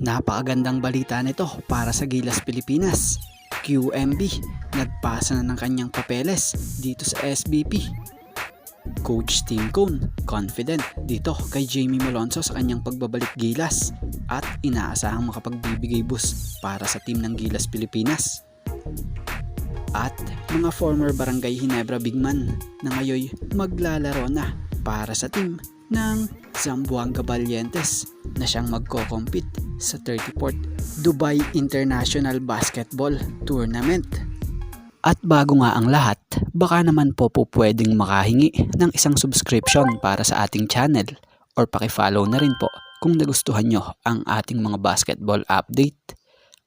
Napakagandang balita nito para sa Gilas Pilipinas. QMB nagpasa na ng kanyang papeles dito sa SBP. Coach Tim Cone confident dito kay Jamie Malonzo sa kanyang pagbabalik Gilas at inaasahang makapagbibigay boost para sa team ng Gilas Pilipinas. At mga former Barangay Ginebra bigman na ngayon maglalaro na para sa team ng Zamboanga Valientes na siyang magko-compete sa 34th Dubai International Basketball Tournament. At bago nga ang lahat, baka naman po pwedeng makahingi ng isang subscription para sa ating channel or paki-follow na rin po kung nagustuhan nyo ang ating mga basketball update.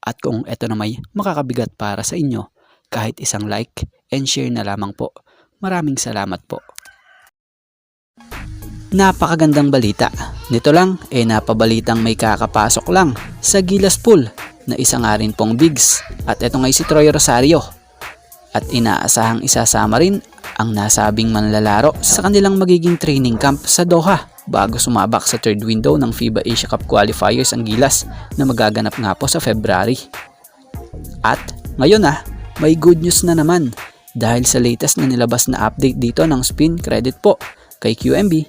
At kung ito na may makakabigat para sa inyo, kahit isang like and share na lamang po. Maraming salamat po. Napakagandang balita. Nito lang napabalitang may kakapasok lang sa Gilas Pool na isa nga rin pong bigs. At ito nga si Troy Rosario. At inaasahang isasama rin ang nasabing manlalaro sa kanilang magiging training camp sa Doha bago sumabak sa third window ng FIBA Asia Cup qualifiers ang Gilas na magaganap nga po sa February. At ngayon may good news na naman dahil sa latest na nilabas na update dito ng Spin Credit po kay QMB,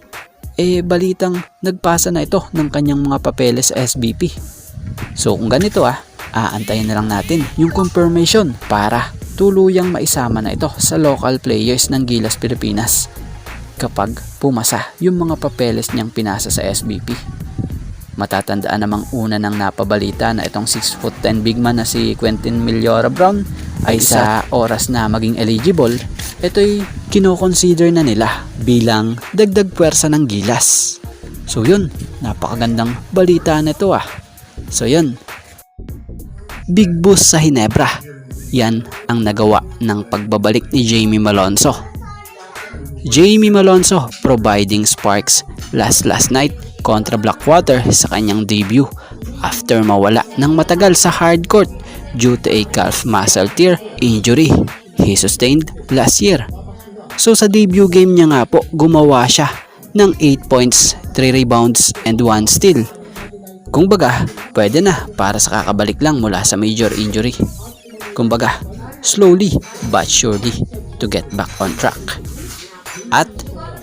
balitang nagpasa na ito ng kanyang mga papeles sa SBP. So kung ganito aantayin na lang natin yung confirmation para tuluyang maisama na ito sa local players ng Gilas Pilipinas kapag pumasa yung mga papeles niyang pinasa sa SBP. Matatandaan namang una nang napabalita na itong 6'10" big man na si Quentin Millora Brown ay sa oras na maging eligible, ito'y kinoconsider na nila bilang dagdag puwersa ng Gilas. So yun, napakagandang balita na ito So yun, big boost sa Ginebra. Yan ang nagawa ng pagbabalik ni Jamie Malonzo. Jamie Malonzo providing sparks last night kontra Blackwater sa kanyang debut after mawala ng matagal sa hardcourt due to a calf muscle tear injury he sustained last year. So sa debut game niya nga po, gumawa siya ng 8 points, 3 rebounds and 1 steal. Kung baga, pwede na para sa kakabalik lang mula sa major injury. Kung baga, slowly but surely to get back on track. At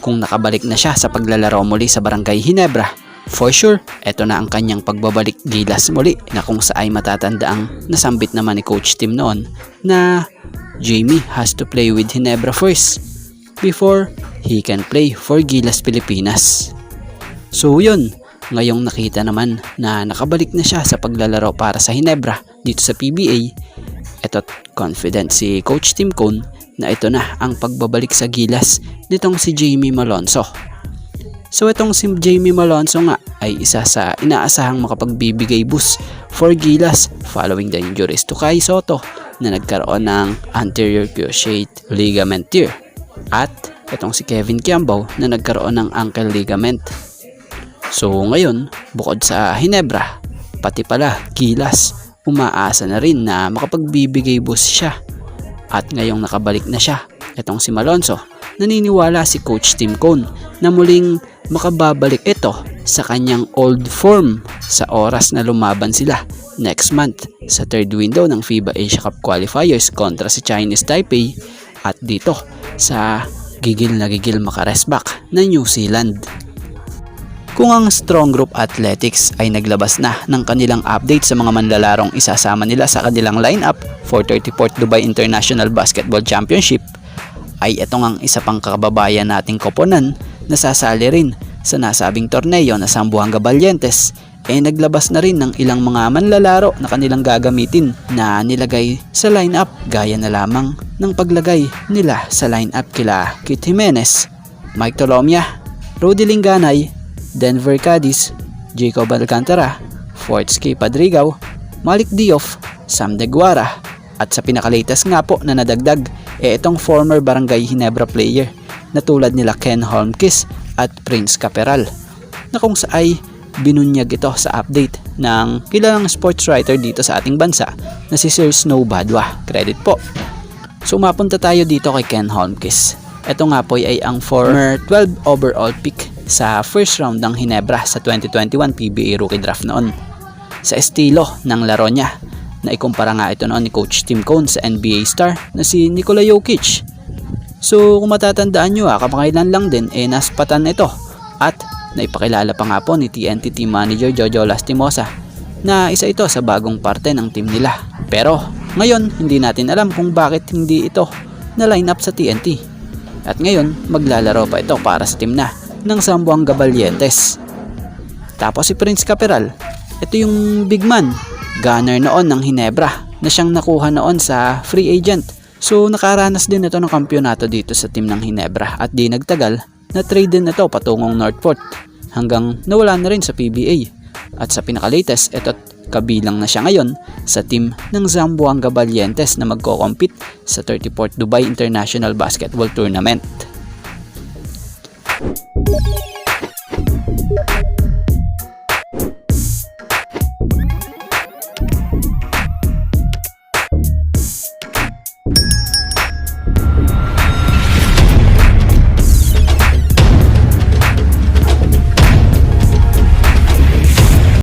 kung nakabalik na siya sa paglalaro muli sa Barangay Ginebra, for sure, eto na ang kanyang pagbabalik Gilas muli na kung saan ay matatandaang nasambit naman ni Coach Tim noon na Jamie has to play with Ginebra first before he can play for Gilas Pilipinas. So yun, ngayong nakita naman na nakabalik na siya sa paglalaro para sa Ginebra dito sa PBA, eto't confident si Coach Tim Cone na ito na ang pagbabalik sa Gilas nitong si Jamie Malonzo. So itong si Jamie Malonzo nga ay isa sa inaasahang makapagbibigay boost for Gilas following the injuries to Kai Soto na nagkaroon ng anterior cruciate ligament tear at itong si Kevin Kiambao na nagkaroon ng ankle ligament. So ngayon, bukod sa Ginebra, pati pala Gilas, umaasa na rin na makapagbibigay boost siya. At ngayong nakabalik na siya, itong si Malonzo, naniniwala si Coach Tim Cone na muling makababalik ito sa kanyang old form sa oras na lumaban sila next month sa third window ng FIBA Asia Cup qualifiers kontra sa Chinese Taipei at dito sa gigil na gigil makaresback na New Zealand. Kung ang Strong Group Athletics ay naglabas na ng kanilang update sa mga manlalarong isasama nila sa kanilang lineup for 34th Dubai International Basketball Championship, ay ito ngang isa pang kababayan nating koponan na sasali rin sa nasabing torneo na Zamboanga Valientes naglabas na rin ng ilang mga manlalaro na kanilang gagamitin na nilagay sa lineup gaya na lamang ng paglagay nila sa lineup kila Kit Jimenez, Mike Tolomia, Rudy Linganay, Denver Cadiz, Jacob Alcantara, Forts K. Padrigao, Malik Diouf, Sam Deguara, at sa pinakalatest nga po na nadagdag itong former Barangay Ginebra player na tulad nila Ken Holmquist at Prince Caperal na kung saay binunyag ito sa update ng kilalang sports writer dito sa ating bansa na si Sir Snow Badwa. Credit po. So mapunta tayo dito kay Ken Holmquist. Ito nga po ay ang former 12 overall pick sa first round ng Ginebra sa 2021 PBA Rookie Draft noon. sa estilo ng laro niya. Naikumpara nga ito noon ni Coach Tim Cone sa NBA star na si Nikola Jokic. So kung matatandaan nyo, kapakailan lang din naspatan ito at naipakilala pa nga po ni TNT team manager Jojo Lastimosa na isa ito sa bagong parte ng team nila. Pero ngayon hindi natin alam kung bakit hindi ito na line up sa TNT. At ngayon maglalaro pa ito para sa team na ng Zamboanga Valientes. Tapos si Prince Caperal, ito yung big man, gunner noon ng Hinebra na siyang nakuha noon sa free agent. So nakaranas din ito ng kampyonato dito sa team ng Hinebra at di nagtagal na trade din ito patungong Northport hanggang nawala na rin sa PBA. At sa pinakalatest, ito kabilang na siya ngayon sa team ng Zamboanga Valientes na magko-compete sa 34th Dubai International Basketball Tournament.